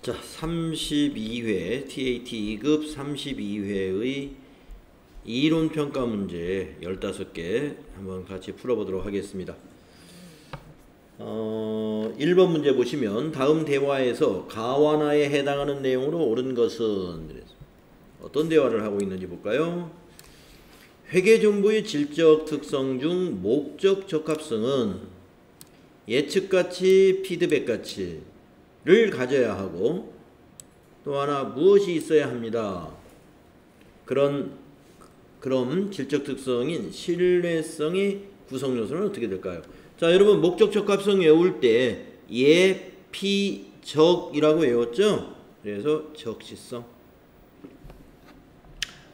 자, 32회 TAT 2급 32회의 이론평가 문제 15개 한번 같이 풀어보도록 하겠습니다. 1번 문제 보시면 다음 대화에서 가완화에 해당하는 내용으로 옳은 것은 어떤 대화를 하고 있는지 볼까요? 회계정보의 질적 특성 중 목적 적합성은 예측가치, 피드백가치를 가져야 하고 또 하나 무엇이 있어야 합니다. 그럼 질적 특성인 신뢰성의 구성 요소는 어떻게 될까요? 자, 여러분 목적 적합성 외울 때 예, 피, 적이라고 외웠죠? 그래서 적시성.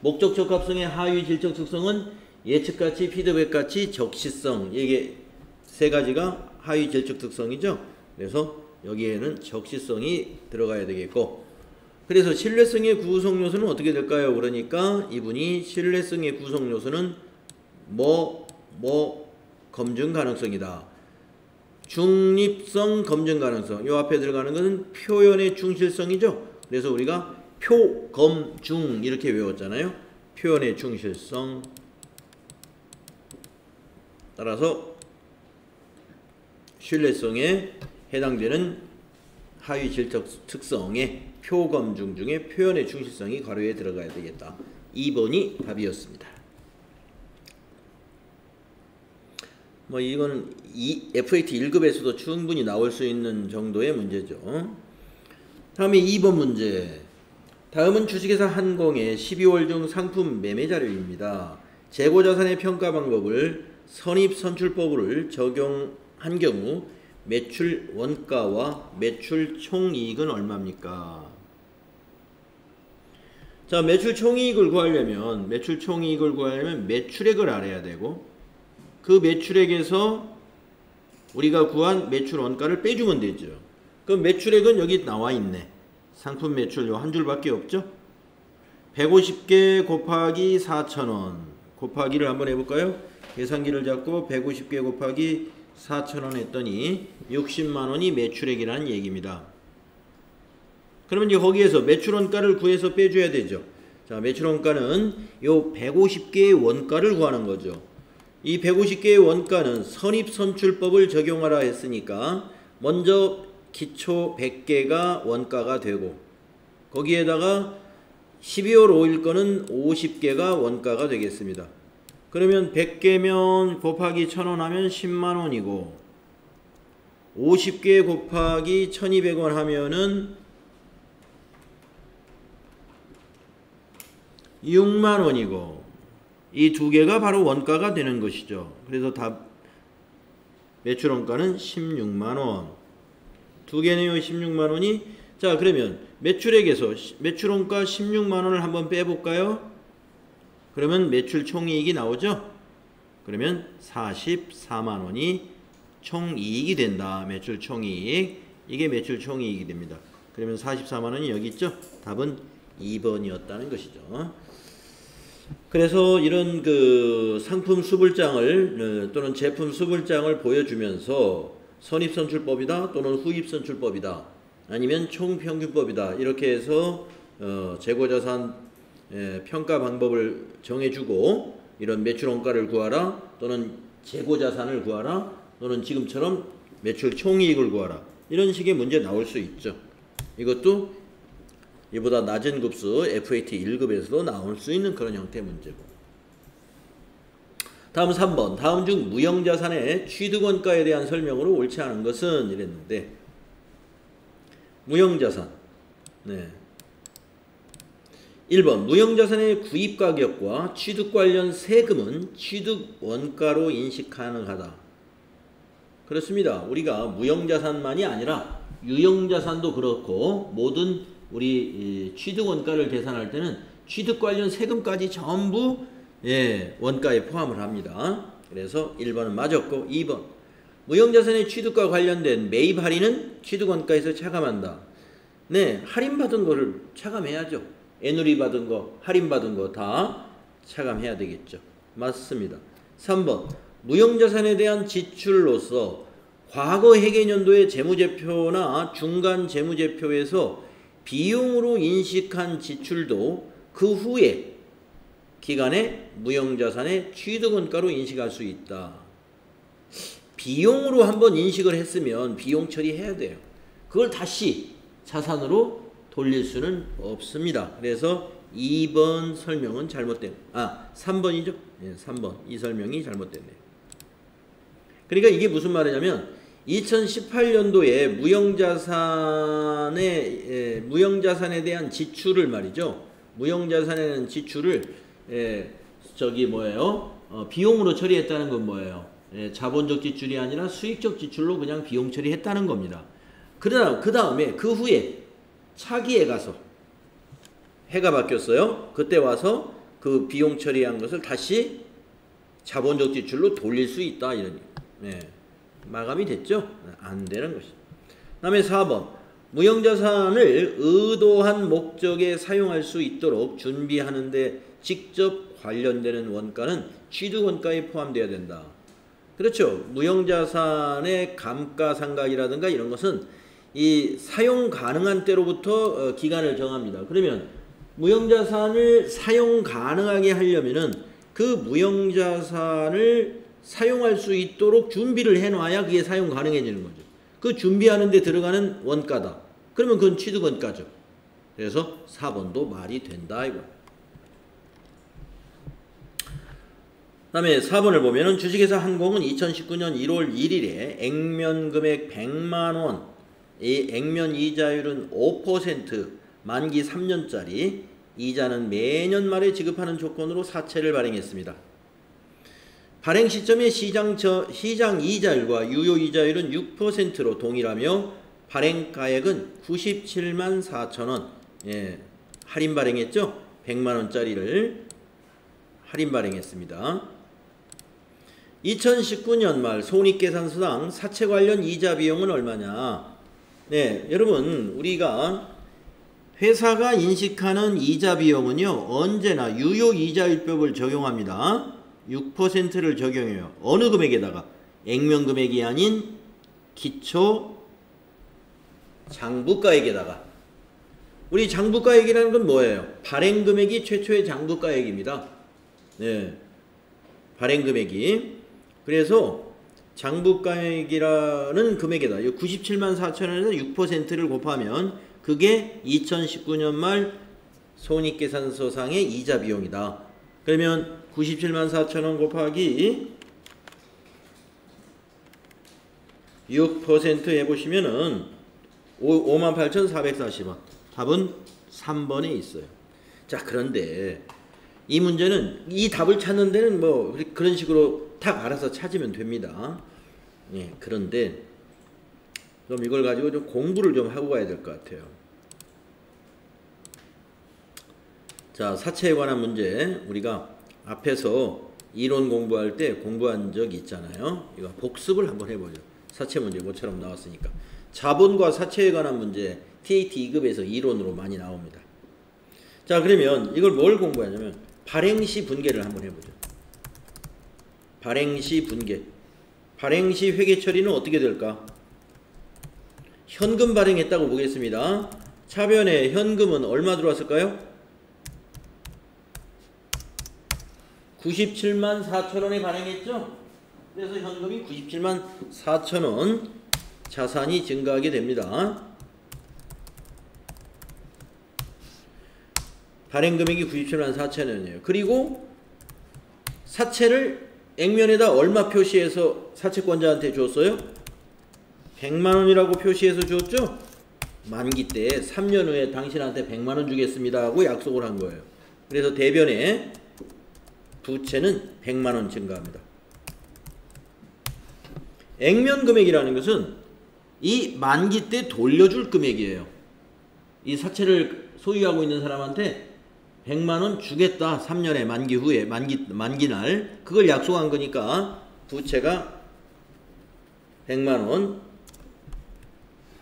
목적 적합성의 하위 질적 특성은 예측가치, 피드백가치, 적시성. 이게 세 가지가 하위 질적 특성이죠. 그래서 여기에는 적시성이 들어가야 되겠고, 그래서 신뢰성의 구성 요소는 어떻게 될까요? 그러니까 이분이 신뢰성의 구성 요소는 검증 가능성이다. 중립성, 검증 가능성. 요 앞에 들어가는 것은 표현의 충실성이죠. 그래서 우리가 표, 검, 중 이렇게 외웠잖아요. 표현의 충실성. 따라서 신뢰성에 해당되는 하위 질적 특성의 표, 검, 중 중에 표현의 충실성이 괄호에 들어가야 되겠다. 2번이 답이었습니다. 이거는 FAT 1급에서도 충분히 나올 수 있는 정도의 문제죠. 다음에 2번 문제. 다음은 주식회사 한공의 12월 중 상품 매매 자료입니다. 재고자산의 평가 방법을 선입선출법을 적용한 경우 매출 원가와 매출 총이익은 얼마입니까? 자, 매출 총이익을 구하려면 매출액을 알아야 되고, 그 매출액에서 우리가 구한 매출 원가를 빼주면 되죠. 그럼 매출액은 여기 나와 있네. 상품 매출 요 한 줄밖에 없죠. 150개 곱하기 4,000원 곱하기를 한번 해볼까요? 계산기를 잡고 150개 곱하기 4,000원 했더니 60만원이 매출액이라는 얘기입니다. 그러면 이제 거기에서 매출원가를 구해서 빼줘야 되죠. 자, 매출원가는 요 150개의 원가를 구하는 거죠. 이 150개의 원가는 선입선출법을 적용하라 했으니까 먼저 기초 100개가 원가가 되고, 거기에다가 12월 5일 거는 50개가 원가가 되겠습니다. 그러면 100개면 곱하기 1,000원 하면 10만원이고, 50개 곱하기 1,200원 하면은 6만원이고, 이 두 개가 바로 원가가 되는 것이죠. 그래서 매출원가는 16만원. 두 개네요. 16만원이. 자, 그러면 매출액에서 매출원가 16만원을 한번 빼볼까요? 그러면 매출 총이익이 나오죠? 그러면 44만원이 총이익이 된다. 매출 총이익. 이게 매출 총이익이 됩니다. 그러면 44만원이 여기 있죠? 답은 2번이었다는 것이죠. 그래서 이런 그 상품 수불장을 또는 제품 수불장을 보여주면서 선입선출법이다 또는 후입선출법이다 아니면 총평균법이다 이렇게 해서 재고자산 평가 방법을 정해주고 이런 매출원가를 구하라 또는 재고자산을 구하라 또는 지금처럼 매출 총이익을 구하라 이런 식의 문제 나올 수 있죠. 이것도 이보다 낮은 급수 FAT 1급에서도 나올 수 있는 그런 형태의 문제고. 다음 3번. 다음 중 무형자산의 취득원가에 대한 설명으로 옳지 않은 것은 이랬는데, 무형자산. 네. 1번. 무형자산의 구입가격과 취득 관련 세금은 취득원가로 인식 가능하다. 그렇습니다. 우리가 무형자산만이 아니라 유형자산도 그렇고 모든 우리 취득원가를 계산할 때는 취득 관련 세금까지 전부 원가에 포함을 합니다. 그래서 1번은 맞았고, 2번 무형자산의 취득과 관련된 매입 할인은 취득원가에서 차감한다. 네, 할인받은 거를 차감해야죠. 애누리 받은 거, 할인받은 거 다 차감해야 되겠죠. 맞습니다. 3번 무형자산에 대한 지출로서 과거 회계년도의 재무제표나 중간 재무제표에서 비용으로 인식한 지출도 그 후에 기간에 무형자산의 취득원가로 인식할 수 있다. 비용으로 한번 인식을 했으면 비용 처리해야 돼요. 그걸 다시 자산으로 돌릴 수는 없습니다. 그래서 2번 설명은 잘못된, 3번이죠? 네, 3번. 이 설명이 잘못됐네요. 그러니까 이게 무슨 말이냐면 2018년도에 무형자산에 대한 지출을 말이죠. 무형자산에 대한 지출을 비용으로 처리했다는 건 뭐예요? 자본적 지출이 아니라 수익적 지출로 그냥 비용 처리했다는 겁니다. 그러나 그 후에 차기에 가서 해가 바뀌었어요. 그때 와서 그 비용 처리한 것을 다시 자본적 지출로 돌릴 수 있다. 이런 마감이 됐죠? 안 되는 것이죠. 그 다음에 4번. 무형자산을 의도한 목적에 사용할 수 있도록 준비하는데 직접 관련되는 원가는 취득원가에 포함되어야 된다. 그렇죠. 무형자산의 감가상각이라든가 이런 것은 이 사용 가능한 때로부터 기간을 정합니다. 그러면 무형자산을 사용 가능하게 하려면은 그 무형자산을 사용할 수 있도록 준비를 해놔야 그게 사용 가능해지는 거죠. 그 준비하는 데 들어가는 원가다. 그러면 그건 취득원가죠. 그래서 4번도 말이 된다 이거. 그 다음에 4번을 보면은 주식회사 한공은 2019년 1월 1일에 액면 금액 100만원, 이 액면 이자율은 5%, 만기 3년짜리, 이자는 매년 말에 지급하는 조건으로 사채를 발행했습니다. 발행 시점의 시장 이자율과 유효 이자율은 6%로 동일하며 발행 가액은 97만 4천원, 할인 발행했죠? 100만원짜리를 할인 발행했습니다. 2019년 말 손익계산서상 사채 관련 이자 비용은 얼마냐? 네, 여러분 우리가 회사가 인식하는 이자 비용은요 언제나 유효 이자율법을 적용합니다. 6%를 적용해요. 어느 금액에다가? 액면 금액이 아닌 기초 장부가액에다가. 우리 장부가액이라는 건 뭐예요? 발행 금액이 최초의 장부가액입니다. 네, 발행 금액이. 그래서 장부가액이라는 금액에다 97만 4천원에서 6%를 곱하면 그게 2019년 말 손익계산서상의 이자 비용이다. 그러면 97만 4천원 곱하기 6% 해보시면은 58,440원. 답은 3번에 있어요. 자, 그런데 이 문제는 이 답을 찾는 데는 뭐 그런 식으로 딱 알아서 찾으면 됩니다. 그런데 그럼 이걸 가지고 좀 공부를 좀 하고 가야 될 것 같아요. 자, 사채에 관한 문제 우리가 앞에서 이론 공부할 때 공부한 적이 있잖아요. 이거 복습을 한번 해보죠. 사채 문제 뭐처럼 나왔으니까. 자본과 사채에 관한 문제 TAT 2급에서 이론으로 많이 나옵니다. 자, 그러면 이걸 뭘 공부하냐면 발행시 분계를 한번 해보죠. 발행시 분계. 발행시 회계 처리는 어떻게 될까? 현금 발행했다고 보겠습니다. 차변에 현금은 얼마 들어왔을까요? 97만 4천원에 발행했죠? 그래서 현금이 97만 4천원 자산이 증가하게 됩니다. 발행 금액이 97만 4천원이에요. 그리고 사채를 액면에다 얼마 표시해서 사채권자한테 줬어요? 100만원이라고 표시해서 줬죠? 만기 때 3년 후에 당신한테 100만원 주겠습니다 하고 약속을 한 거예요. 그래서 대변에 부채는 100만원 증가합니다. 액면 금액이라는 것은 이 만기 때 돌려줄 금액이에요. 이 사채를 소유하고 있는 사람한테 100만원 주겠다. 3년의 만기 후에 만기날 그걸 약속한 거니까 부채가 100만원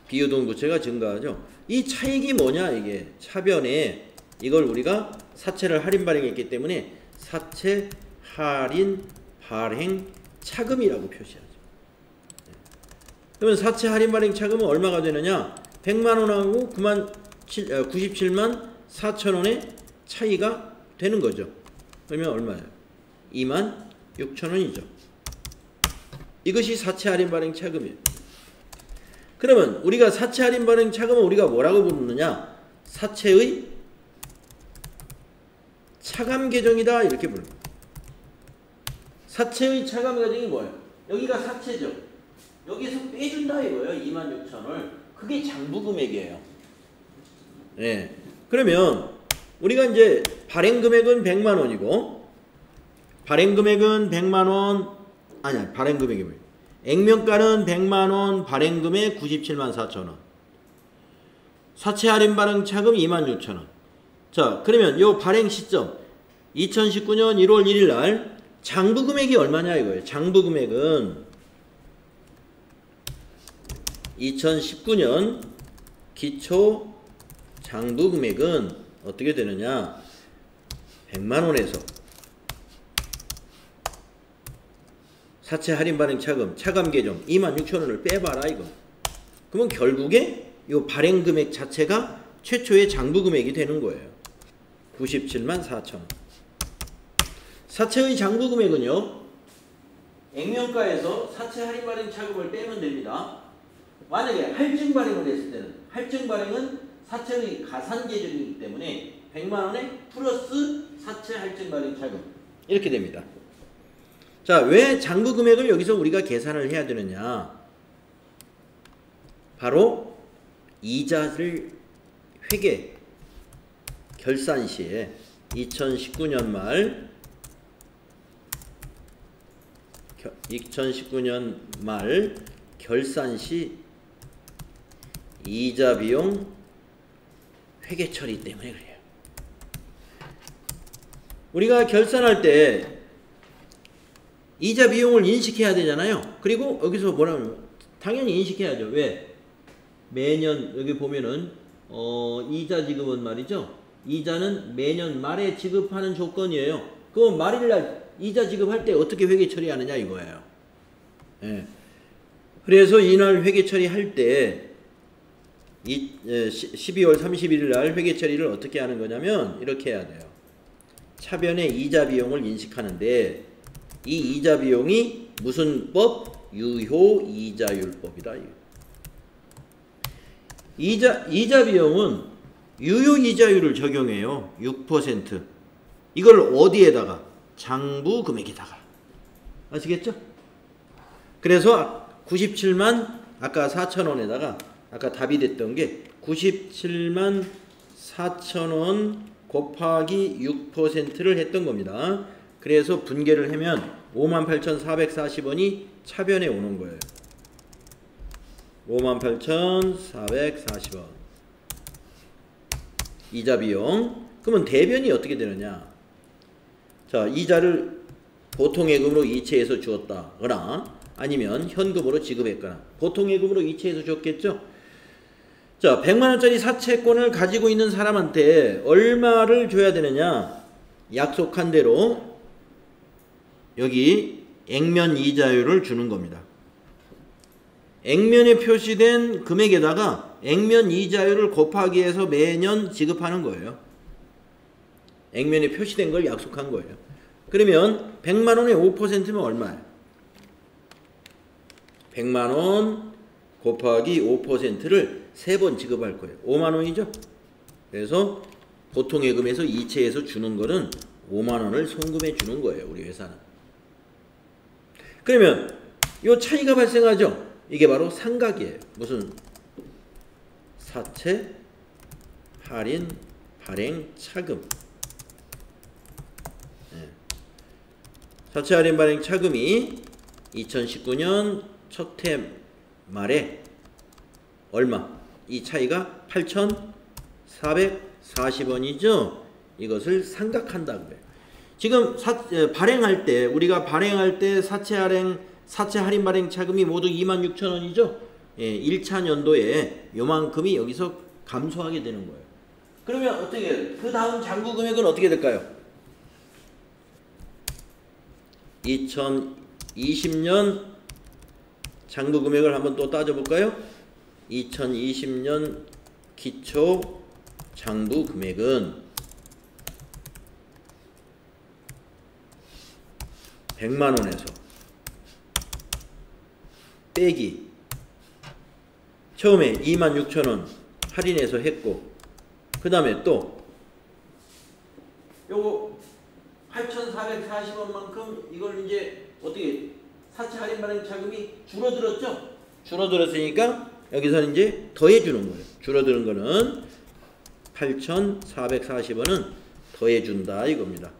비유동 부채가 증가하죠. 이 차익이 뭐냐 이게 차변에 이걸 우리가 사채를 할인 발행했기 때문에 사채 할인 발행 차금이라고 표시하죠. 그러면 사채 할인 발행 차금은 얼마가 되느냐? 100만원하고 9만 97만 4천원의 차이가 되는 거죠. 그러면 얼마예요? 2만 6천원이죠. 이것이 사채 할인 발행 차금이에요. 그러면 우리가 사채 할인 발행 차금은 우리가 뭐라고 부르느냐? 사채의 차감 계정이다 이렇게 부릅니다. 사채의 차감 계정이 뭐예요? 여기가 사채죠. 여기서 빼준다 이거예요. 26,000원을. 그게 장부 금액이에요. 네. 그러면 우리가 이제 발행 금액은 100만 원이고 발행 금액은 100만 원 아니야. 발행 금액이 뭐예요? 액면가는 100만 원, 발행 금액 97만 4천 원. 사채 할인 발행 차금 26,000원. 자, 그러면 요 발행 시점 2019년 1월 1일 날 장부 금액이 얼마냐 이거예요. 장부 금액은 2019년 기초 장부 금액은 어떻게 되느냐? 100만 원에서 사채 할인 발행 차금, 차감 계정 26,000원을 빼봐라 이거. 그러면 결국에 요 발행 금액 자체가 최초의 장부 금액이 되는 거예요. 97만 4천 원. 사채의 장부 금액은요. 액면가에서 사채 할인 발행 차금을 빼면 됩니다. 만약에 할증 발행을 했을 때는 할증 발행은 사채의 가산 계정이기 때문에 100만 원에 플러스 사채 할증 발행 차금 이렇게 됩니다. 자, 왜 장부 금액을 여기서 우리가 계산을 해야 되느냐? 바로 이자를 회계 결산 시에 2019년 말 결산 시 이자 비용 회계 처리 때문에 그래요. 우리가 결산할 때 이자 비용을 인식해야 되잖아요. 그리고 여기서 뭐라면 당연히 인식해야죠. 왜? 매년 여기 보면은 이자 지급은 말이죠. 이자는 매년 말에 지급하는 조건이에요. 그럼 말일날 이자 지급할 때 어떻게 회계 처리하느냐 이거예요. 예. 그래서 이날 회계 처리할 때 12월 31일 날 회계 처리를 어떻게 하는 거냐면 이렇게 해야 돼요. 차변의 이자 비용을 인식하는데 이 이자 비용이 무슨 법? 유효이자율법이다. 이자 비용은 유효이자율을 적용해요. 6%. 이걸 어디에다가? 장부 금액에다가. 아시겠죠? 그래서 97만 아까 4,000원에다가 아까 답이 됐던 게 97만 4,000원 곱하기 6%를 했던 겁니다. 그래서 분계를 하면 58,440원이 차변에 오는 거예요. 58,440원. 이자 비용. 그러면 대변이 어떻게 되느냐? 자, 이자를 보통예금으로 이체해서 주었다거나 아니면 현금으로 지급했거나. 보통예금으로 이체해서 줬겠죠? 자, 100만원짜리 사채권을 가지고 있는 사람한테 얼마를 줘야 되느냐? 약속한 대로 여기 액면 이자율을 주는 겁니다. 액면에 표시된 금액에다가 액면 이자율을 곱하기 해서 매년 지급하는 거예요. 액면에 표시된 걸 약속한 거예요. 그러면 100만원에 5%면 얼마예요? 100만원 곱하기 5%를 3번 지급할 거예요. 5만원이죠? 그래서 보통예금에서 이체해서 주는 거는 5만원을 송금해 주는 거예요. 우리 회사는. 그러면 이 차이가 발생하죠? 이게 바로 상각이에요. 무슨? 사채 할인 발행 차금. 네. 사채 할인 발행 차금이 2019년 첫 해 말에 얼마? 이 차이가 8,440원이죠. 이것을 상각한다 그래요. 지금 발행할 때 우리가 발행할 때 사채 할인 발행 차금이 모두 26,000원이죠. 예, 1차 연도에 요만큼이 여기서 감소하게 되는 거예요. 그러면 어떻게 그 다음 장부 금액은 어떻게 될까요? 2020년 장부 금액을 한번 또 따져볼까요? 2020년 기초 장부 금액은 100만원에서 빼기 처음에 26,000원 할인해서 했고 그 다음에 또 요거 8,440원만큼 이걸 이제 어떻게 사채 할인 발행 자금이 줄어들었죠? 줄어들었으니까 여기서는 이제 더해주는 거예요. 줄어드는 거는 8,440원은 더해준다 이겁니다.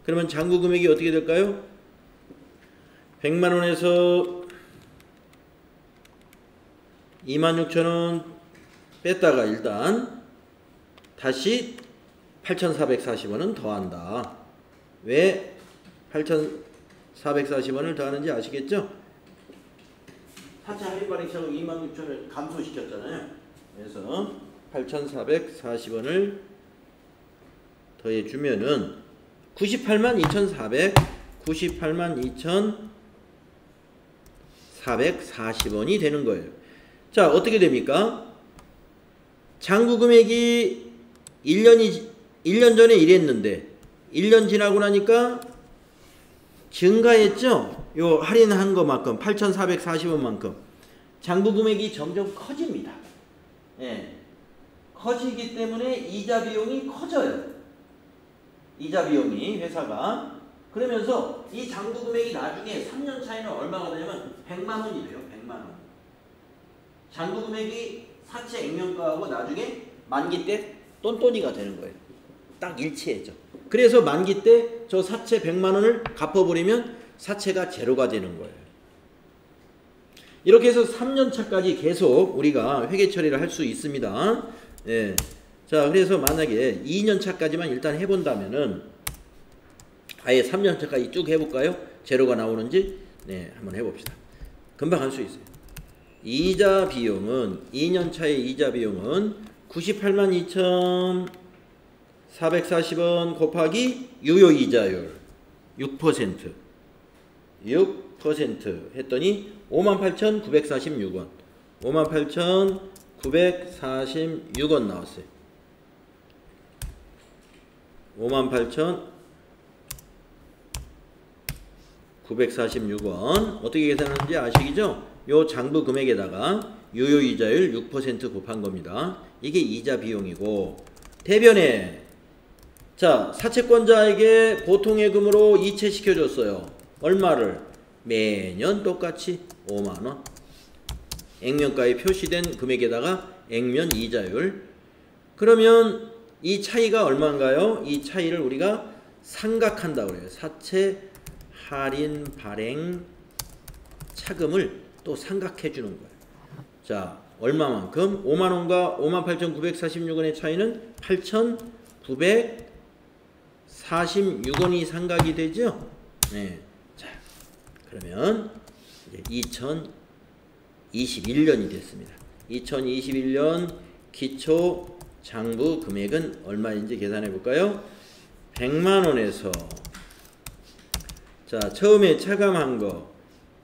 그러면 장부 금액이 어떻게 될까요? 100만원에서 26,000원 뺐다가 일단 다시 8,440원은 더한다. 왜 8,440원을 더하는지 아시겠죠? 사채 할인 발행 차금 26,000원을 감소시켰잖아요. 그래서 8,440원을 더해주면은 98만 2,440원이 되는 거예요. 자, 어떻게 됩니까? 장부 금액이 1년 전에 이랬는데 1년 지나고 나니까 증가했죠? 요 할인한 것만큼 8,440원만큼 장부 금액이 점점 커집니다. 예. 커지기 때문에 이자 비용이 커져요. 이자 비용이 회사가 그러면서 이 장부 금액이 나중에 3년 차이는 얼마가 되냐면 100만 원이 돼요. 100만 원. 장부 금액이 사채 액면가하고 나중에 만기 때 똔똔이가 되는 거예요. 딱 일치해져. 그래서 만기 때 저 사채 100만 원을 갚아버리면 사채가 제로가 되는 거예요. 이렇게 해서 3년 차까지 계속 우리가 회계 처리를 할 수 있습니다. 예. 자, 그래서 만약에 2년 차까지만 일단 해본다면은 아예 3년 차까지 쭉 해볼까요? 제로가 나오는지 네, 한번 해봅시다. 금방 할 수 있어요. 이자 비용은 2년 차의 이자 비용은 98만 2,440원 곱하기 유효 이자율 6% 했더니 58,946원 58,946원 나왔어요. 58,946원 어떻게 계산하는지 아시겠죠? 요 장부 금액에다가 유효 이자율 6% 곱한 겁니다. 이게 이자 비용이고 대변에 자 사채권자에게 보통예금으로 이체시켜줬어요. 얼마를? 매년 똑같이 5만원 액면가에 표시된 금액에다가 액면 이자율 그러면 이 차이가 얼마인가요? 이 차이를 우리가 상각한다고 그래요. 사채 할인 발행 차금을 또 상각해 주는 거예요. 자, 얼마만큼? 5만원과 58,946원의 차이는 8,946원이 상각이 되죠? 네. 자, 그러면 이제 2021년이 됐습니다. 2021년 기초 장부 금액은 얼마인지 계산해 볼까요? 100만원에서 자, 처음에 차감한 거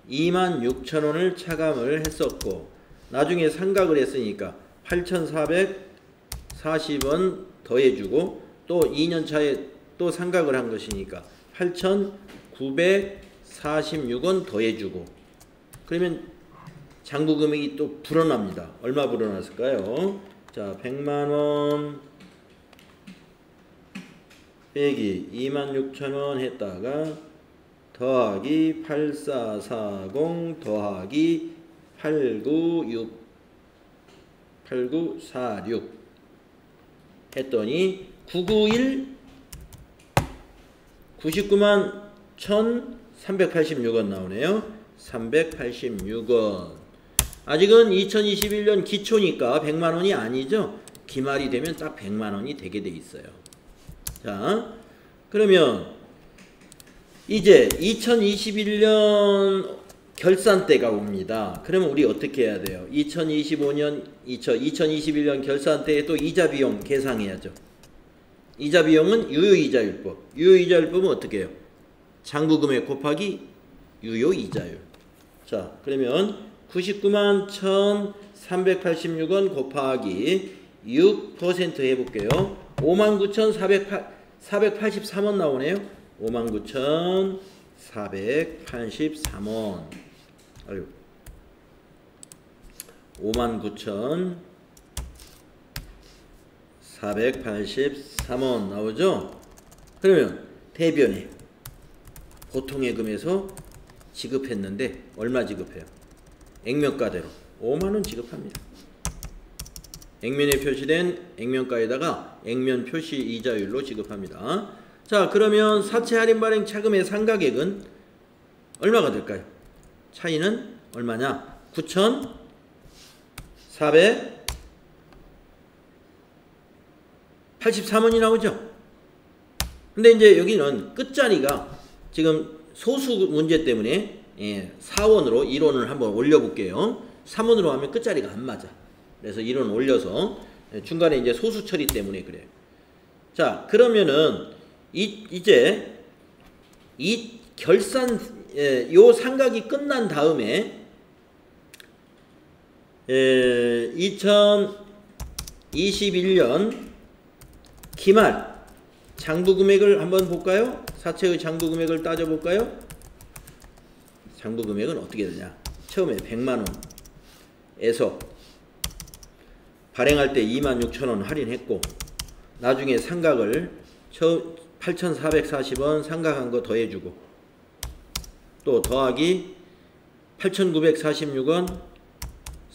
26,000원을 차감을 했었고 나중에 상각을 했으니까 8,440원 더해주고 또 2년 차에 또 상각을 한 것이니까 8,946원 더해주고 그러면 장부 금액이 또 불어납니다. 얼마 불어났을까요? 자, 100만원 빼기 26,000원 했다가 더하기 8440 더하기 8946 했더니 99만 1,386원 나오네요. 386원. 아직은 2021년 기초니까 100만원이 아니죠. 기말이 되면 딱 100만원이 되게 돼 있어요. 자, 그러면 이제 2021년 결산 때가 옵니다. 그러면 우리 어떻게 해야 돼요? 2021년 결산 때에 또 이자 비용 계상해야죠. 이자 비용은 유효이자율법. 유효이자율법은 어떻게 해요? 장부 금액 곱하기 유효이자율. 자, 그러면 99만 1,386원 곱하기 6% 해볼게요. 59,483원 나오네요. 59,483원. 아유. 59,483원 나오죠? 그러면 대변에 보통예금에서 지급했는데 얼마 지급해요? 액면가대로 5만원 지급합니다. 액면에 표시된 액면가에다가 액면 표시 이자율로 지급합니다. 자, 그러면 사채 할인 발행 차금의 상가액은 얼마가 될까요? 차이는 얼마냐? 9,483원이 나오죠. 근데 이제 여기는 끝자리가 지금 소수 문제 때문에 4원으로 1원을 한번 올려볼게요. 3원으로 하면 끝자리가 안 맞아. 그래서 1원 올려서 중간에 이제 소수 처리 때문에 그래요. 자, 그러면은 이제 이 결산 요 상각이 끝난 다음에 2021년 기말 장부 금액을 한번 볼까요? 사채의 장부 금액을 따져볼까요? 장부 금액은 어떻게 되냐? 처음에 100만원에서 발행할 때 26,000원 할인했고 나중에 상각을 8,440원 상각한 거 더해주고 또 더하기 8,946원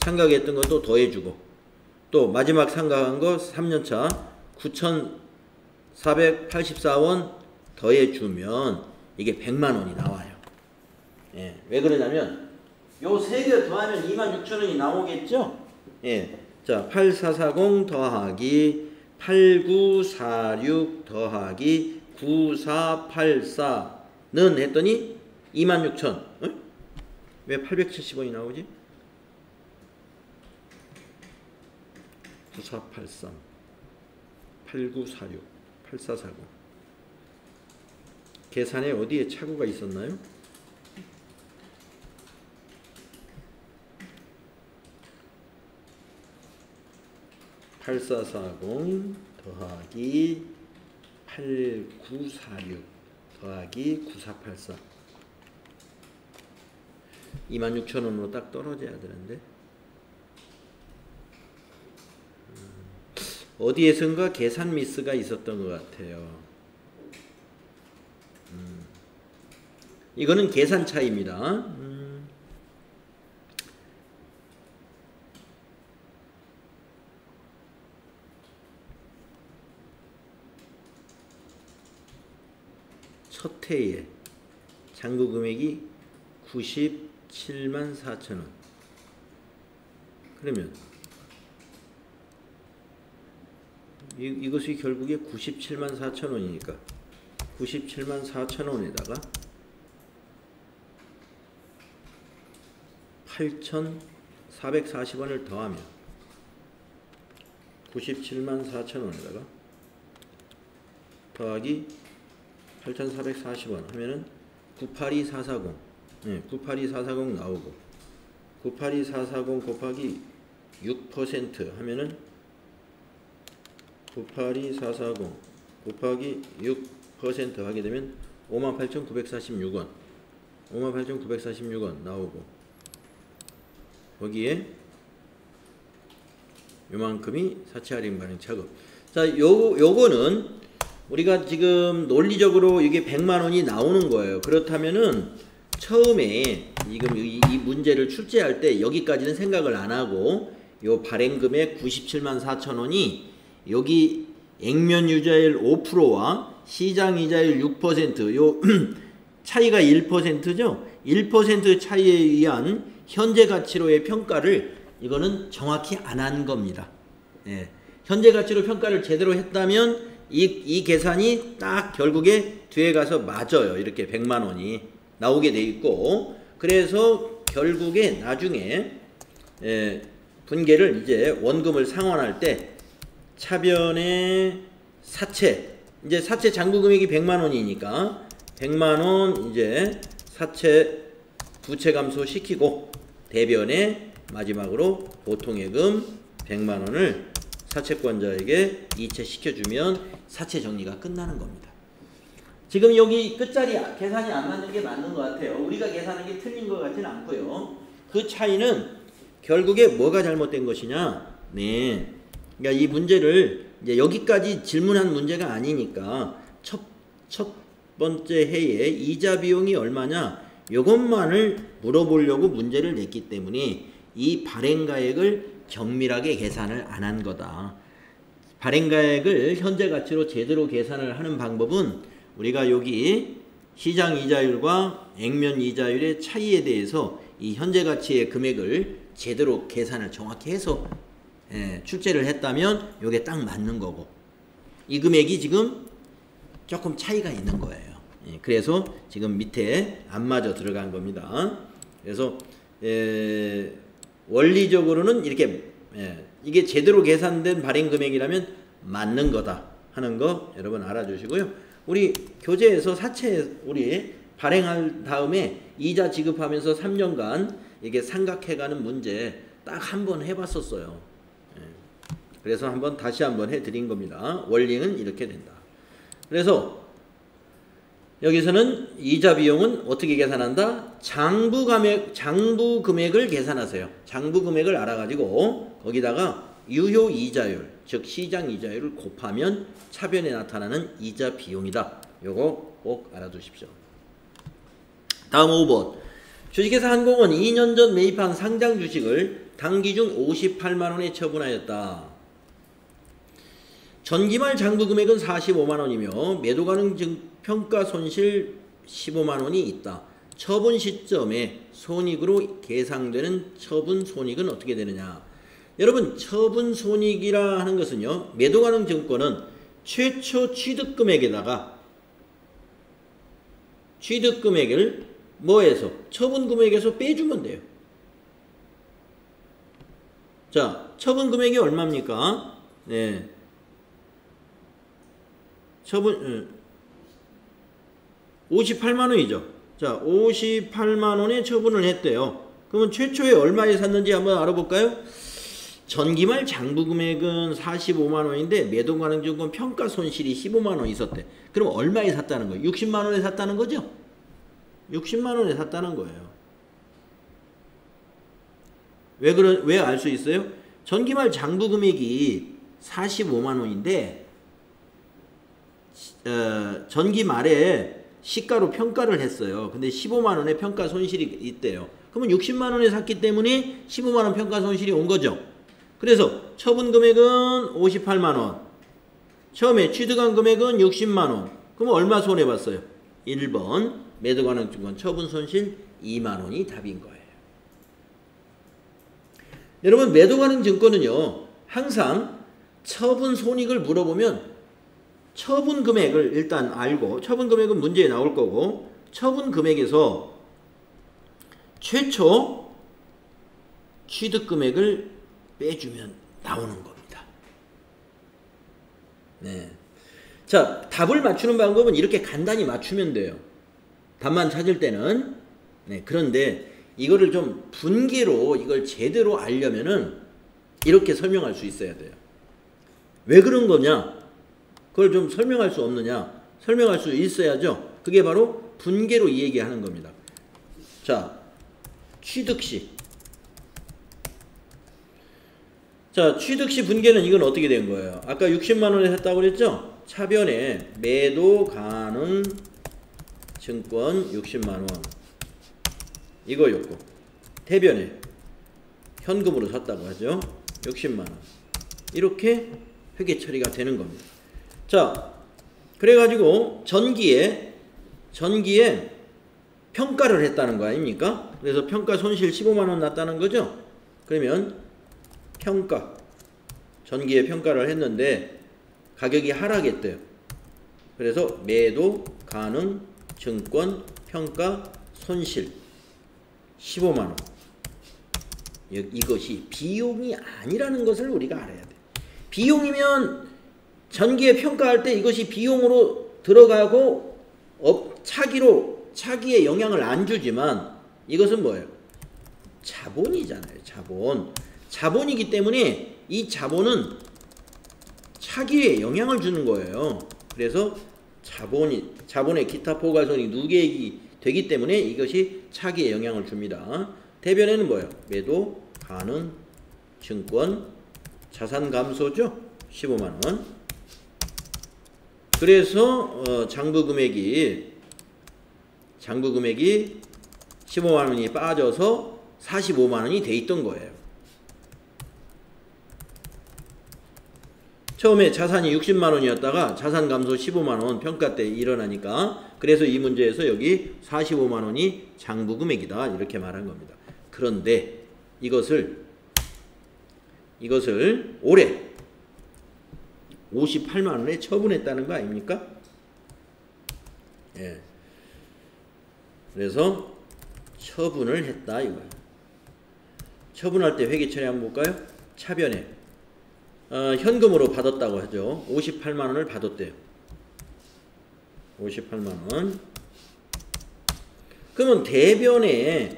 상각했던 것도 더해주고 또 마지막 상각한 거 3년차 9,484원 더해주면 이게 100만원이 나와요. 예, 왜 그러냐면 요 세 개 더하면 26,000원이 나오겠죠? 예, 자 8440 더하기 8946 더하기 9484는 했더니 26,000. 응? 왜 870원이 나오지? 9483 8946 8440 계산에 어디에 착오가 있었나요? (8440) 더하기 8946 더하기 9484 26,000원으로 딱 떨어져야 되는데 어디에선가 계산 미스가 있었던 것 같아요. 이거는 계산 차이입니다. 첫 해에 잔고 금액이 974,000원. 그러면 이것이 결국에 974,000원이니까 974,000원에다가 8,440원을 더하면 974,000원에다가 더하기 8,440원 하면은 982,440 982,440 나오고 982,440 곱하기 6% 하면은 982,440 곱하기 6% 하게 되면 58,946원 58,946원 나오고 거기에 요만큼이 사채 할인 발행 차금. 자, 요거는 우리가 지금 논리적으로 이게 100만원이 나오는 거예요. 그렇다면은 처음에 지금 이 문제를 출제할 때 여기까지는 생각을 안 하고 요 발행금액 974,000원이 여기 액면 유자율 5%와 시장 이자율 6% 요 차이가 1%죠. 1% 차이에 의한 현재 가치로의 평가를 이거는 정확히 안 한 겁니다. 예. 현재 가치로 평가를 제대로 했다면 이 계산이 딱 결국에 뒤에 가서 맞아요. 이렇게 100만원이 나오게 돼 있고 그래서 결국에 나중에 분계를 이제 원금을 상환할 때 차변의 사채 이제 사채 잔고 금액이 100만원이니까 100만원 이제 사채 부채 감소 시키고 대변에 마지막으로 보통예금 100만원을 사채권자에게 이체시켜주면 사채 정리가 끝나는 겁니다. 지금 여기 끝자리 계산이 안 맞는 게 맞는 것 같아요. 우리가 계산한 게 틀린 것 같지는 않고요. 그 차이는 결국에 뭐가 잘못된 것이냐? 네, 그러니까 이 문제를 이제 여기까지 질문한 문제가 아니니까 첫 번째 해에 이자 비용이 얼마냐? 이것만을 물어보려고 문제를 냈기 때문에 이 발행가액을 경밀하게 계산을 안 한 거다. 발행가액을 현재 가치로 제대로 계산을 하는 방법은 우리가 여기 시장 이자율과 액면 이자율의 차이에 대해서 이 현재 가치의 금액을 제대로 계산을 정확히 해서 출제를 했다면 이게 딱 맞는 거고, 이 금액이 지금 조금 차이가 있는 거예요. 그래서 지금 밑에 안 맞아 들어간 겁니다. 그래서 원리적으로는 이렇게 이게 제대로 계산된 발행 금액이라면 맞는 거다 하는 거 여러분 알아주시고요. 우리 교재에서 사채 우리 발행할 다음에 이자 지급하면서 3년간 이게 삼각해가는 문제 딱 한 번 해봤었어요. 그래서 다시 한번 해드린 겁니다. 원리는 이렇게 된다. 그래서 여기서는 이자 비용은 어떻게 계산한다? 장부 금액을 계산하세요. 장부 금액을 알아가지고 거기다가 유효 이자율, 즉 시장 이자율을 곱하면 차변에 나타나는 이자 비용이다. 요거 꼭 알아두십시오. 다음 5번. 주식회사 한공은 2년 전 매입한 상장 주식을 당기 중 58만원에 처분하였다. 전기말 장부 금액은 45만원이며 매도 가능 평가 손실 15만원이 있다. 처분 시점에 손익으로 계상되는 처분 손익은 어떻게 되느냐? 여러분, 처분 손익이라 하는 것은요, 매도 가능 증권은 최초 취득 금액에다가 취득 금액을 뭐에서? 처분 금액에서 빼주면 돼요. 자, 처분 금액이 얼마입니까? 네. 처분 58만원이죠. 자, 58만원에 처분을 했대요. 그러면 최초에 얼마에 샀는지 한번 알아볼까요? 전기말 장부 금액은 45만원인데 매도 가능 증권 평가 손실이 15만원 있었대. 그럼 얼마에 샀다는 거예요? 60만원에 샀다는 거죠? 60만원에 샀다는 거예요. 왜 알 수 있어요? 전기말 장부 금액이 45만원인데 전기 말에 시가로 평가를 했어요. 근데 15만원의 평가 손실이 있대요. 그러면 60만원에 샀기 때문에 15만원 평가 손실이 온 거죠. 그래서 처분 금액은 58만원, 처음에 취득한 금액은 60만원. 그럼 얼마 손해봤어요? 1번 매도 가능 증권 처분 손실 2만원이 답인 거예요. 여러분, 매도 가능 증권은요, 항상 처분 손익을 물어보면 처분 금액을 일단 알고, 처분 금액은 문제에 나올 거고, 처분 금액에서 최초 취득 금액을 빼주면 나오는 겁니다. 네. 자, 답을 맞추는 방법은 이렇게 간단히 맞추면 돼요. 답만 찾을 때는. 네. 그런데 이거를 좀 분개로 이걸 제대로 알려면은 이렇게 설명할 수 있어야 돼요. 왜 그런 거냐? 그걸 좀 설명할 수 없느냐? 설명할 수 있어야죠. 그게 바로 분개로 이 얘기하는 겁니다. 자, 취득시. 자, 취득시 분개는 이건 어떻게 된 거예요? 아까 60만원에 샀다고 그랬죠? 차변에 매도 가능 증권 60만원. 이거였고, 대변에 현금으로 샀다고 하죠. 60만원. 이렇게 회계 처리가 되는 겁니다. 자, 그래가지고 전기에 평가를 했다는 거 아닙니까? 그래서 평가 손실 15만원 났다는 거죠. 그러면 평가, 전기에 평가를 했는데 가격이 하락했대요. 그래서 매도 가능 증권 평가 손실 15만원. 이것이 비용이 아니라는 것을 우리가 알아야 돼. 비용이면 전기에 평가할 때 이것이 비용으로 들어가고 차기에 영향을 안 주지만 이것은 뭐예요? 자본이잖아요. 자본. 자본이기 때문에 이 자본은 차기에 영향을 주는 거예요. 그래서 자본의 기타 포괄손익 누계액이 되기 때문에 이것이 차기에 영향을 줍니다. 대변에는 뭐예요? 매도 가능 증권 자산 감소죠. 15만원. 그래서 장부 금액이 15만원이 빠져서 45만원이 돼 있던 거예요. 처음에 자산이 60만원이었다가 자산 감소 15만원 평가 때 일어나니까 그래서 이 문제에서 여기 45만원이 장부 금액이다 이렇게 말한 겁니다. 그런데 이것을 올해 58만원에 처분했다는 거 아닙니까? 예. 그래서 처분을 했다 이거야. 처분할 때 회계 처리 한번 볼까요? 차변에 현금으로 받았다고 하죠. 58만원을 받았대요. 58만원. 그러면 대변에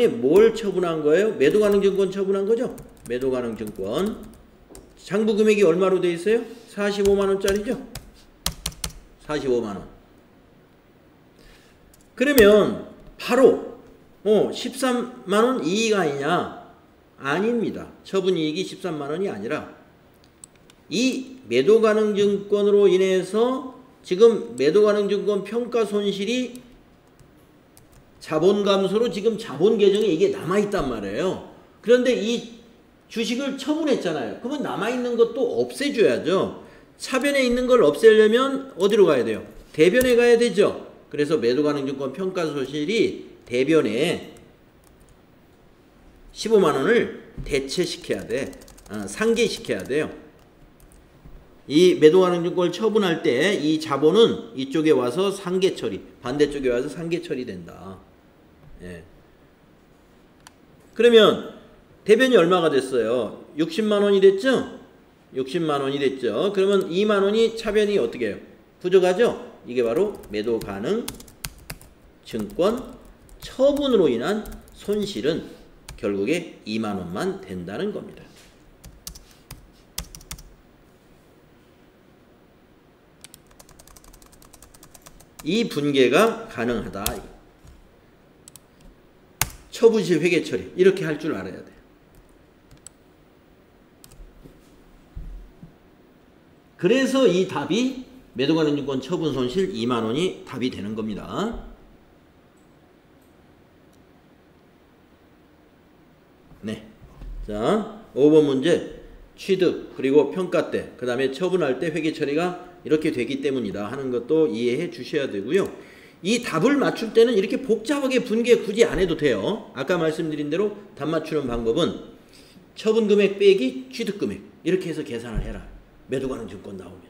뭘 처분한 거예요? 매도가능증권 처분한 거죠? 매도가능증권. 장부 금액이 얼마로 돼 있어요? 45만원짜리죠? 45만원. 그러면 바로 13만원 이익 아니냐? 아닙니다. 처분이익이 13만원이 아니라 이 매도가능증권으로 인해서 지금 매도가능증권 평가손실이 자본감소로 지금 자본계정에 이게 남아있단 말이에요. 그런데 이 주식을 처분했잖아요. 그러면 남아있는 것도 없애줘야죠. 차변에 있는 걸 없애려면 어디로 가야 돼요? 대변에 가야 되죠. 그래서 매도가능증권 평가손실이 대변에 15만원을 대체시켜야 돼. 상계시켜야 돼요. 이 매도가능증권을 처분할 때 이 자본은 이쪽에 와서 상계 처리, 반대쪽에 와서 상계 처리된다. 예. 그러면 대변이 얼마가 됐어요? 60만원이 됐죠? 60만원이 됐죠. 그러면 2만원이 차변이 어떻게 해요? 부족하죠? 이게 바로 매도가능 증권 처분으로 인한 손실은 결국에 2만원만 된다는 겁니다. 이 분계가 가능하다. 처분시 회계 처리 이렇게 할 줄 알아야 돼. 그래서 이 답이 매도가능증권 처분 손실 2만원이 답이 되는 겁니다. 네. 자, 5번 문제 취득 그리고 평가 때 그 다음에 처분할 때 회계 처리가 이렇게 되기 때문이다 하는 것도 이해해 주셔야 되고요. 이 답을 맞출 때는 이렇게 복잡하게 분계 굳이 안 해도 돼요. 아까 말씀드린 대로 답 맞추는 방법은 처분금액 빼기 취득금액 이렇게 해서 계산을 해라. 매도가능증권 나오면.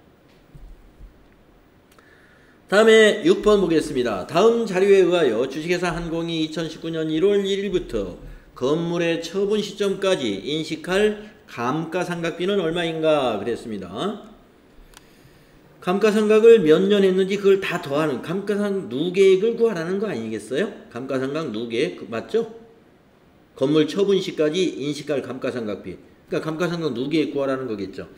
다음에 6번 보겠습니다. 다음 자료에 의하여 주식회사 한공이 2019년 1월 1일부터 건물의 처분 시점까지 인식할 감가상각비는 얼마인가 그랬습니다. 감가상각을 몇 년 했는지 그걸 다 더하는 감가상각 누계액을 구하라는 거 아니겠어요? 감가상각 누계액 맞죠? 건물 처분 시까지 인식할 감가상각비. 그러니까 감가상각 누계액 구하라는 거겠죠.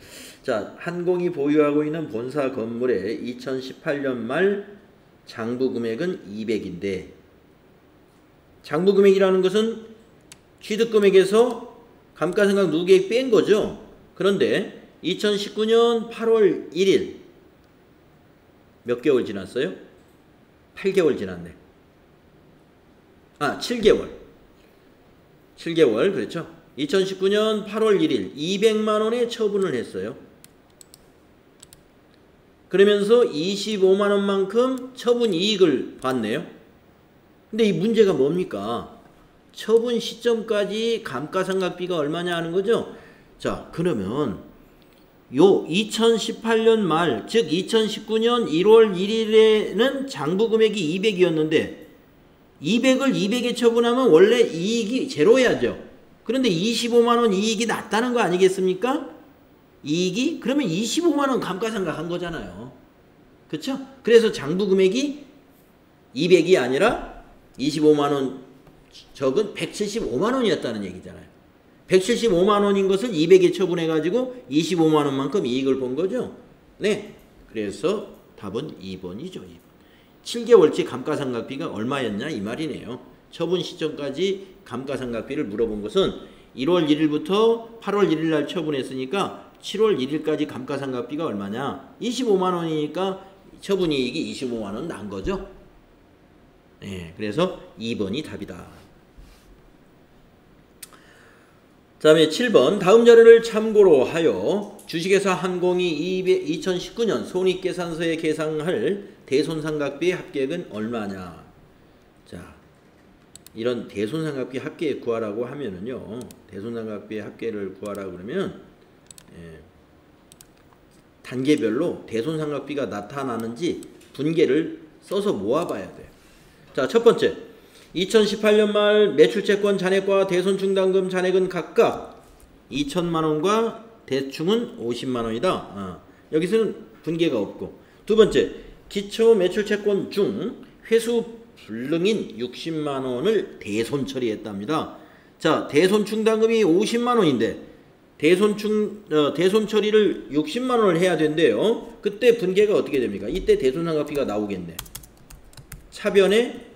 자, 한공이 보유하고 있는 본사 건물의 2018년 말 장부 금액은 200인데 장부 금액이라는 것은 취득금액에서 감가상각 누계액 뺀 거죠. 그런데 2019년 8월 1일 몇 개월 지났어요? 8개월 지났네. 7개월. 7개월 그렇죠. 2019년 8월 1일 200만원에 처분을 했어요. 그러면서 25만원만큼 처분 이익을 봤네요. 근데 이 문제가 뭡니까? 처분 시점까지 감가상각비가 얼마냐 하는 거죠. 자, 그러면 요 2018년 말, 즉 2019년 1월 1일에는 장부 금액이 200이었는데 200을 200에 처분하면 원래 이익이 제로야죠. 그런데 25만원 이익이 났다는 거 아니겠습니까? 이익이? 그러면 25만원 감가상각 한 거잖아요. 그쵸? 그래서 장부 금액이 200이 아니라 25만원 적은 175만원이었다는 얘기잖아요. 175만 원인 것을 200에 처분해 가지고 25만 원만큼 이익을 본 거죠. 네. 그래서 답은 2번이죠. 2번. 7개월치 감가상각비가 얼마였냐 이 말이네요. 처분 시점까지 감가상각비를 물어본 것은 1월 1일부터 8월 1일 날 처분했으니까 7월 1일까지 감가상각비가 얼마냐? 25만 원이니까 처분이익이 25만 원 난 거죠. 네, 그래서 2번이 답이다. 그 다음에 7번 다음 자료를 참고로 하여 주식회사 한공이 2019년 손익계산서에 계상할 대손상각비의 합계액은 얼마냐. 자, 이런 대손상각비 합계액 구하라고 하면은요, 대손상각비의 합계를 구하라고 그러면 단계별로 대손상각비가 나타나는지 분계를 써서 모아봐야 돼요. 자, 첫 번째 2018년 말 매출채권 잔액과 대손충당금 잔액은 각각 2천만 원과 대충은 50만 원이다. 여기서는 분계가 없고. 두 번째, 기초 매출채권 중 회수 불능인 60만 원을 대손 처리했답니다. 자, 대손 충당금이 50만 원인데 대손 처리를 60만 원을 해야 된대요. 그때 분계가 어떻게 됩니까? 이때 대손상각비가 나오겠네. 차변에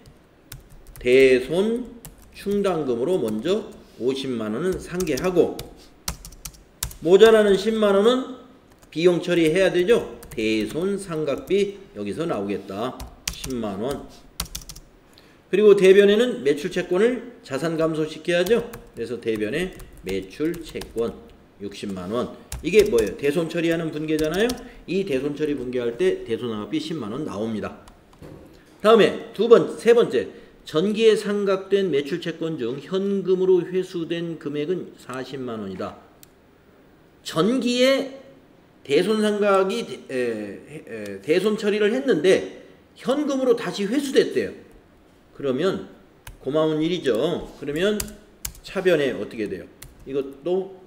대손 충당금으로 먼저 50만 원은 상계하고 모자라는 10만 원은 비용 처리해야 되죠. 대손 상각비 여기서 나오겠다. 10만 원. 그리고 대변에는 매출채권을 자산 감소시켜야죠. 그래서 대변에 매출채권 60만 원. 이게 뭐예요? 대손 처리하는 분계잖아요. 이 대손 처리 분계할 때 대손상각비 10만 원 나옵니다. 다음에 세 번째. 전기에 상각된 매출채권 중 현금으로 회수된 금액은 40만 원이다. 전기에 대손상각이 대손 처리를 했는데 현금으로 다시 회수됐대요. 그러면 고마운 일이죠. 그러면 차변에 어떻게 돼요? 이것도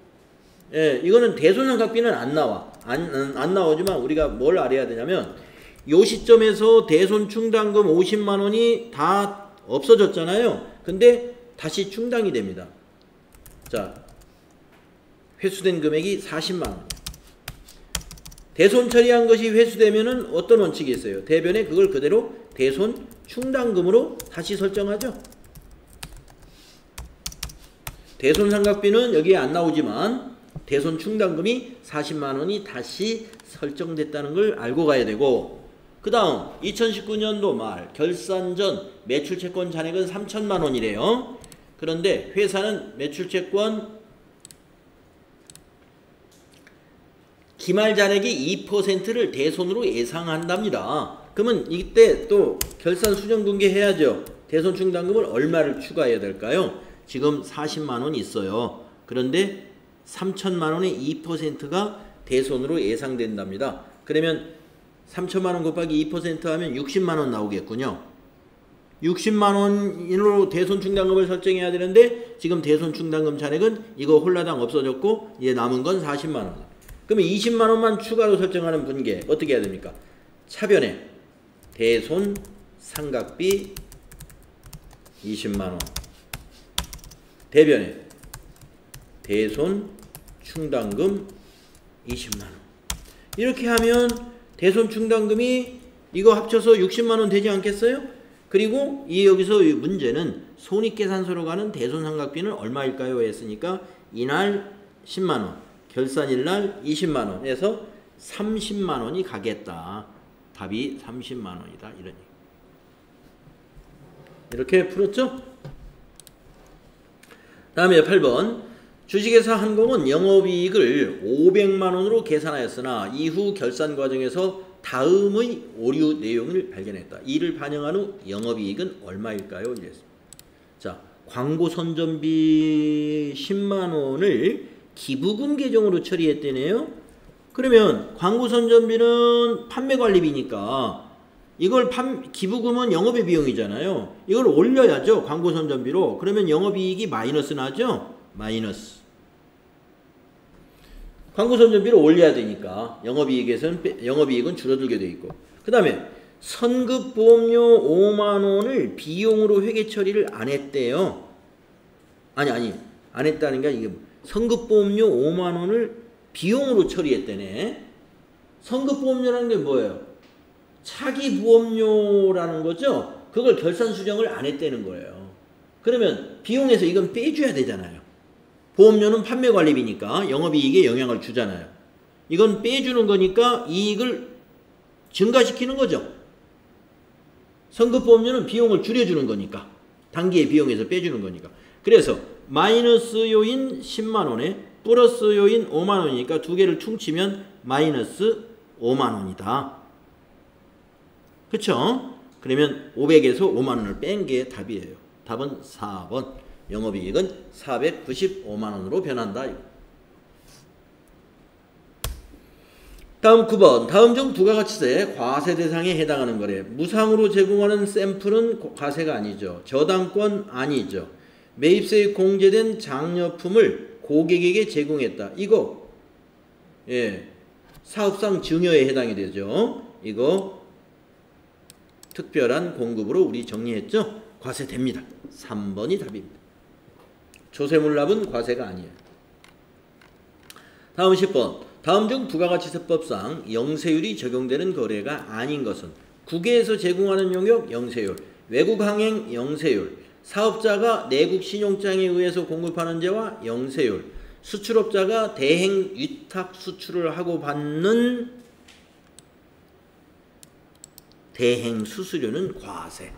이거는 대손상각비는 안 나와. 안 나오지만 우리가 뭘 알아야 되냐면 요 시점에서 대손 충당금 50만 원이 다 없어졌잖아요. 근데 다시 충당이 됩니다. 자, 회수된 금액이 40만 원. 대손 처리한 것이 회수되면은 어떤 원칙이 있어요? 대변에 그걸 그대로 대손 충당금으로 다시 설정하죠. 대손 상각비는 여기에 안 나오지만 대손 충당금이 40만 원이 다시 설정됐다는 걸 알고 가야 되고, 그 다음 2019년도 말 결산 전 매출채권 잔액은 3천만 원이래요. 그런데 회사는 매출채권 기말 잔액이 2%를 대손으로 예상한답니다. 그러면 이때 또 결산 수정 분계 해야죠. 대손 충당금을 얼마를 추가해야 될까요? 지금 40만 원 있어요. 그런데 3천만 원의 2%가 대손으로 예상된답니다. 그러면 3천만 원 곱하기 2% 하면 60만 원 나오겠군요. 60만 원으로 대손 충당금을 설정해야 되는데 지금 대손 충당금 잔액은 이거 홀라당 없어졌고 이제 남은 건 40만 원. 그러면 20만 원만 추가로 설정하는 분계 어떻게 해야 됩니까? 차변에 대손 상각비 20만 원. 대변에 대손 충당금 20만 원. 이렇게 하면 대손 충당금이 이거 합쳐서 60만 원 되지 않겠어요? 그리고 여기서 이 문제는 손익계산서로 가는 대손 상각비는 얼마일까요? 했으니까 이날 10만 원, 결산일날 20만 원에서 30만 원이 가겠다. 답이 30만 원이다. 이런 얘기. 이렇게 풀었죠? 다음에 8번. 주식회사 한공은 영업이익을 500만 원으로 계산하였으나 이후 결산 과정에서 다음의 오류 내용을 발견했다. 이를 반영한 후 영업이익은 얼마일까요? 이랬습니다. 자, 광고 선전비 10만 원을 기부금 계정으로 처리했대네요. 그러면 광고 선전비는 판매관리비니까 이걸 기부금은 영업의 비용이잖아요. 이걸 올려야죠. 광고 선전비로. 그러면 영업이익이 마이너스 나죠? 마이너스. 광고 선전비를 올려야 되니까 영업이익은 줄어들게 돼 있고. 그 다음에 선급보험료 5만 원을 비용으로 회계 처리를 안 했대요. 안 했다는 게 이게 성급보험료 5만 원을 비용으로 처리했다네. 성급보험료라는 게 뭐예요? 차기 보험료라는 거죠. 그걸 결산 수정을 안 했다는 거예요. 그러면 비용에서 이건 빼줘야 되잖아요. 보험료는 판매관리비니까 영업이익에 영향을 주잖아요. 이건 빼주는 거니까 이익을 증가시키는 거죠. 성급보험료는 비용을 줄여주는 거니까. 단기의 비용에서 빼주는 거니까. 그래서 마이너스 요인 10만 원에 플러스 요인 5만 원이니까 두 개를 퉁치면 마이너스 5만 원이다. 그쵸? 그러면 500에서 5만 원을 뺀 게 답이에요. 답은 4번. 영업이익은 495만 원으로 변한다. 다음 9번. 다음 중 부가가치세 과세 대상에 해당하는 거래. 무상으로 제공하는 샘플은 과세가 아니죠. 저당권 아니죠. 매입세에 공제된 장려품을 고객에게 제공했다. 이거 사업상 증여에 해당이 되죠. 이거 특별한 공급으로 우리 정리했죠. 과세됩니다. 3번이 답입니다. 조세물납은 과세가 아니에요. 다음 10번. 다음 중 부가가치세법상 영세율이 적용되는 거래가 아닌 것은 국외에서 제공하는 용역 영세율, 외국 항행 영세율, 사업자가 내국 신용장에 의해서 공급하는 재와 영세율, 수출업자가 대행 위탁 수출을 하고 받는 대행 수수료는 과세.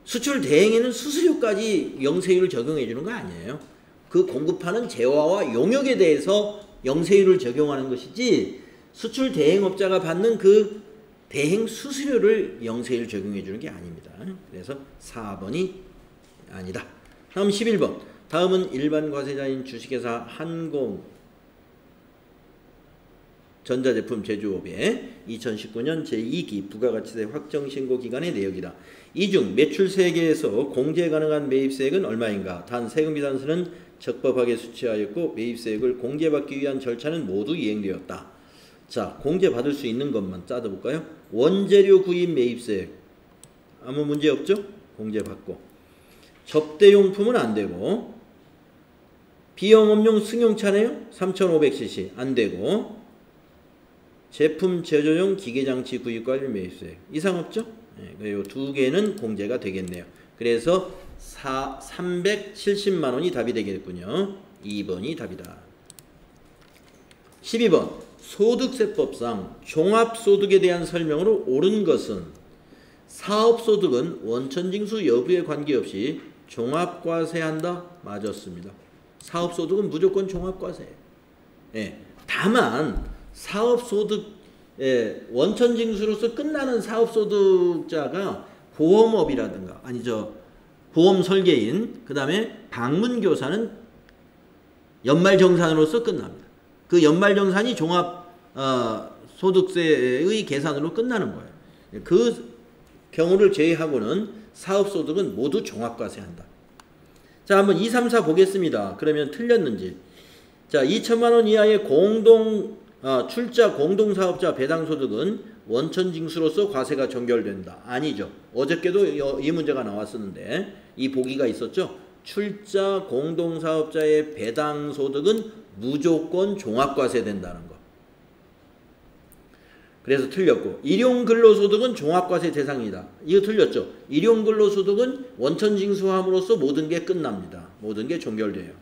수출 대행에는 수수료까지 영세율을 적용해 주는 거 아니에요. 그 공급하는 재화와 용역에 대해서 영세율을 적용하는 것이지 수출 대행업자가 받는 그 대행 수수료를 영세율 적용해 주는 게 아닙니다. 그래서 4번이 아니다. 다음 11번. 다음은 일반 과세자인 주식회사 한공 전자제품 제조업의 2019년 제2기 부가가치세 확정신고 기간의 내역이다. 이 중 매출 세계에서 공제 가능한 매입세액은 얼마인가? 단 세금 비단서는 적법하게 수취하였고 매입세액을 공제받기 위한 절차는 모두 이행되었다. 자, 공제받을 수 있는 것만 짜둬볼까요? 원재료 구입 매입세액 아무 문제 없죠? 공제받고 접대용품은 안되고 비영업용 승용차네요? 3500cc 안되고 제품 제조용 기계장치 구입 관리 매입세액 이상 없죠? 이 두 개는 공제가 되겠네요. 그래서 370만 원이 답이 되겠군요. 2번이 답이다. 12번. 소득세법상 종합소득에 대한 설명으로 옳은 것은 사업소득은 원천징수 여부에 관계없이 종합과세한다. 맞았습니다. 사업소득은 무조건 종합과세예요. 다만 사업소득 원천징수로서 끝나는 사업소득자가 보험업이라든가 보험설계인 그 다음에 방문교사는 연말정산으로서 끝납니다. 그 연말정산이 종합소득세의 계산으로 끝나는 거예요. 그 경우를 제외하고는 사업소득은 모두 종합과세한다. 자, 한번 2, 3, 4 보겠습니다. 그러면 틀렸는지. 자, 2천만 원 이하의 출자 공동사업자 배당소득은 원천징수로서 과세가 종결된다. 아니죠. 어저께도 이 문제가 나왔었는데 이 보기가 있었죠. 출자 공동사업자의 배당소득은 무조건 종합과세된다는 거. 그래서 틀렸고 일용근로소득은 종합과세 대상이다. 이거 틀렸죠. 일용근로소득은 원천징수함으로써 모든 게 끝납니다. 모든 게 종결돼요.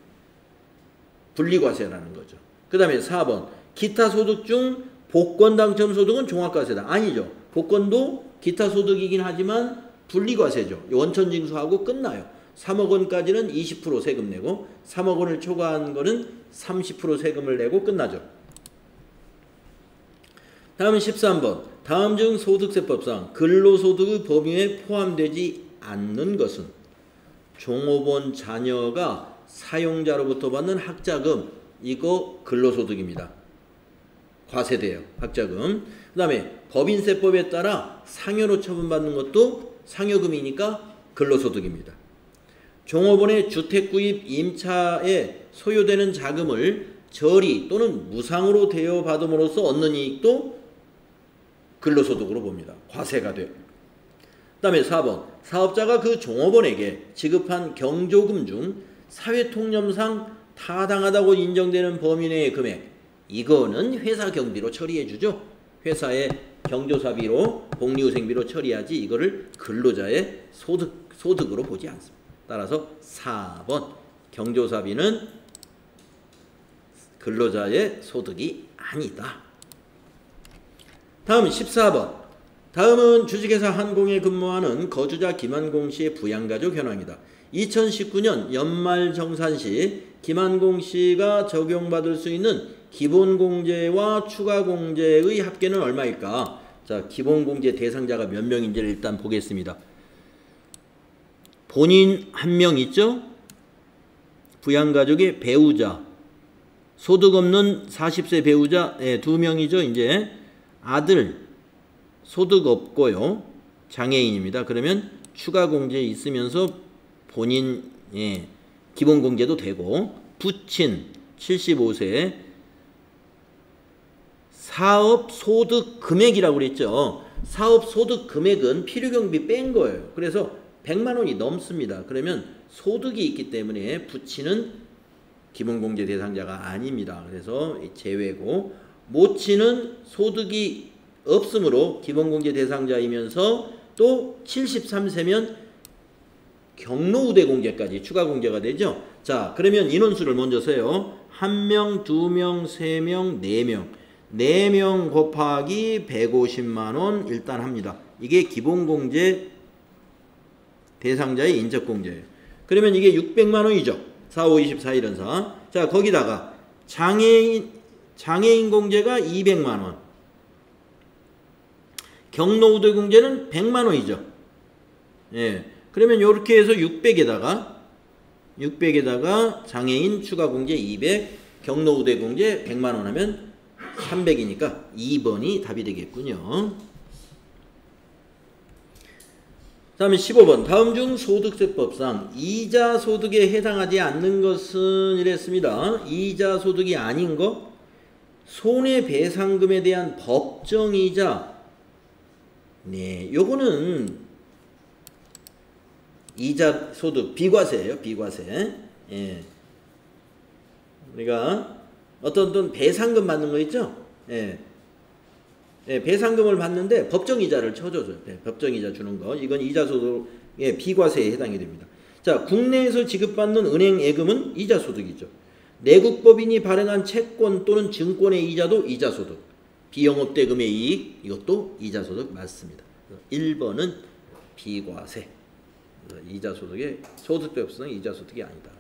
분리과세라는 거죠. 그 다음에 4번 기타 소득 중 복권 당첨 소득은 종합과세다. 아니죠. 복권도 기타 소득이긴 하지만 분리과세죠. 원천징수하고 끝나요. 3억 원까지는 20% 세금 내고 3억 원을 초과한 거는 30% 세금을 내고 끝나죠. 다음은 13번. 다음 중 소득세법상 근로소득의 범위에 포함되지 않는 것은 종업원 자녀가 사용자로부터 받는 학자금 이거 근로소득입니다. 과세돼요. 학자금. 그 다음에 법인세법에 따라 상여로 처분받는 것도 상여금이니까 근로소득입니다. 종업원의 주택구입 임차에 소요되는 자금을 저리 또는 무상으로 대여받음으로써 얻는 이익도 근로소득으로 봅니다. 과세가 돼요. 그 다음에 4번 사업자가 그 종업원에게 지급한 경조금 중 사회통념상 타당하다고 인정되는 범위 내의 금액, 이거는 회사 경비로 처리해 주죠. 회사의 경조사비로 복리후생비로 처리하지 이거를 근로자의 소득으로 보지 않습니다. 따라서 4번 경조사비는 근로자의 소득이 아니다. 다음 14번. 다음은 주식회사 한공에 근무하는 거주자 김한공 씨의 부양가족 현황이다. 2019년 연말정산 시 김한공 씨가 적용받을 수 있는 기본공제와 추가공제의 합계는 얼마일까? 자, 기본공제 대상자가 몇 명인지를 일단 보겠습니다. 본인 한 명 있죠? 부양가족의 배우자, 소득 없는 40세 배우자 2명이죠. 이제 아들 소득 없고요. 장애인입니다. 그러면 추가공제 있으면서 본인 기본공제도 되고, 부친 75세, 사업소득 금액이라고 그랬죠. 사업소득 금액은 필요경비 뺀 거예요. 그래서 100만 원이 넘습니다. 그러면 소득이 있기 때문에 부친은 기본공제 대상자가 아닙니다. 그래서 제외고, 모친은 소득이 없으므로 기본공제 대상자이면서 또 73세면 경로우대공제까지 추가공제가 되죠. 자, 그러면 인원수를 먼저 세요. 1명, 2명, 3명, 4명. 4명 곱하기 150만원 일단 합니다. 이게 기본공제 대상자의 인적공제예요. 그러면 이게 600만원이죠. 4, 5, 24, 1은 4. 자, 거기다가 장애인 공제가 200만원. 경로우대공제는 100만원이죠. 예. 그러면 이렇게 해서 600에다가 장애인 추가공제 200, 경로우대공제 100만원 하면 300이니까 2번이 답이 되겠군요. 다음에 15번. 다음 중 소득세법상 이자 소득에 해당하지 않는 것은 이랬습니다. 이자 소득이 아닌 거, 손해배상금에 대한 법정이자, 네, 요거는 이자 소득 비과세예요. 비과세. 예. 우리가 어떤 배상금 받는 거 있죠? 예. 예, 배상금을 받는데 법정이자를 쳐줘요. 예, 법정이자 주는 거. 이건 이자소득의 비과세에 해당이 됩니다. 자, 국내에서 지급받는 은행 예금은 이자소득이죠. 내국법인이 발행한 채권 또는 증권의 이자도 이자소득. 비영업대금의 이익, 이것도 이자소득 맞습니다. 1번은 비과세. 이자소득의 소득세법상 이자소득이 아니다.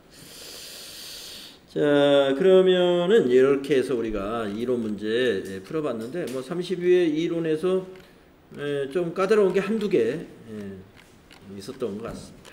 자, 그러면은 이렇게 해서 우리가 이론 문제 풀어봤는데, 뭐 32회 이론에서 좀 까다로운 게 한두 개 있었던 것 같습니다.